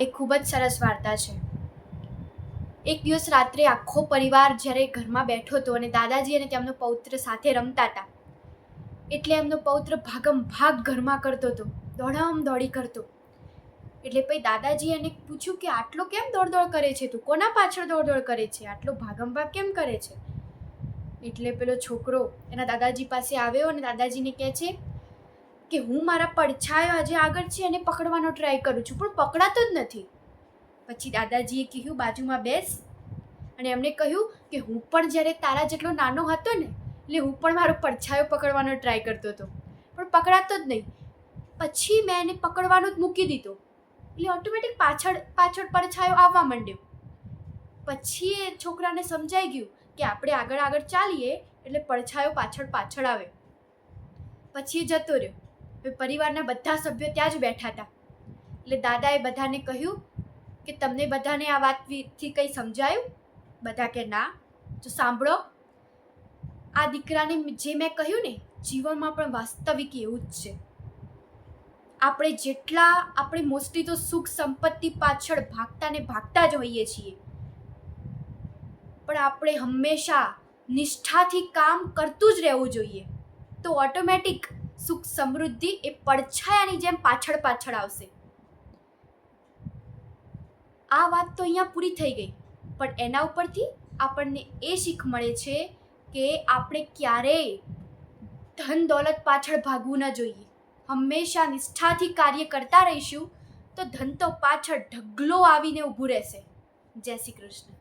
એક ખૂબ જ સરસ વાર્તા છે. એક દિવસ રાત્રે આખો પરિવાર જ્યારે ઘરમાં બેઠો હતો અને દાદાજી અને તેમનો પૌત્ર સાથે રમતા હતા, એટલે એમનો પૌત્ર ભાગમ ભાગ ઘરમાં કરતો હતો, દોડામ દોડી કરતો. એટલે પછી દાદાજી એને પૂછ્યું કે આટલો કેમ દોડ કરે છે, તું કોના પાછળ દોડ કરે છે, આટલો ભાગમ ભાગ કેમ કરે છે? એટલે પેલો છોકરો એના દાદાજી પાસે આવ્યો અને દાદાજીને કહે છે કે હું મારા પડછાયો આજે આગળ છે એને પકડવાનો ટ્રાય કરું છું, પણ પકડાતો જ નથી. પછી દાદાજીએ કહ્યું બાજુમાં બેસ, અને એમણે કહ્યું કે હું પણ જ્યારે તારા જેટલો નાનો હતો ને, એટલે હું પણ મારો પડછાયો પકડવાનો ટ્રાય કરતો હતો, પણ પકડાતો જ નહીં. પછી મેં એને પકડવાનું જ મૂકી દીધો, એટલે ઓટોમેટિક પાછળ પડછાયો આવવા માંડ્યો. પછી એ છોકરાને સમજાઈ ગયું કે આપણે આગળ ચાલીએ એટલે પડછાયો પાછળ આવે. પછી એ જતો રહ્યો. પરિવારના બધા સભ્યો ત્યાં જ બેઠા હતા. એટલે દાદાએ બધાને કહ્યું કે તમને બધાને આ વાતથી કંઈ સમજાયું? બધા કે ના. તો સાંભળો, આ દીકરાને જે મેં કહ્યું ને, જીવનમાં પણ વાસ્તવિક એવું જ છે. આપણે મોસ્ટલી તો સુખ સંપત્તિ પાછળ ભાગતા જ હોઈએ છીએ, પણ આપણે હંમેશા નિષ્ઠાથી કામ કરતું જ રહેવું જોઈએ, તો ઓટોમેટિક સુખ સમૃદ્ધિ એ પડછાયાની જેમ પાછળ આવશે. આ વાત તો અહીંયા પૂરી થઈ ગઈ, પણ એના ઉપરથી આપણને એ શીખ મળે છે કે આપણે ક્યારેય ધન દોલત પાછળ ભાગવું ન જોઈએ. હંમેશા નિષ્ઠાથી કાર્ય કરતા રહીશું તો ધન તો પાછળ ઢગલો આવીને ઊભું રહેશે. જય શ્રી કૃષ્ણ.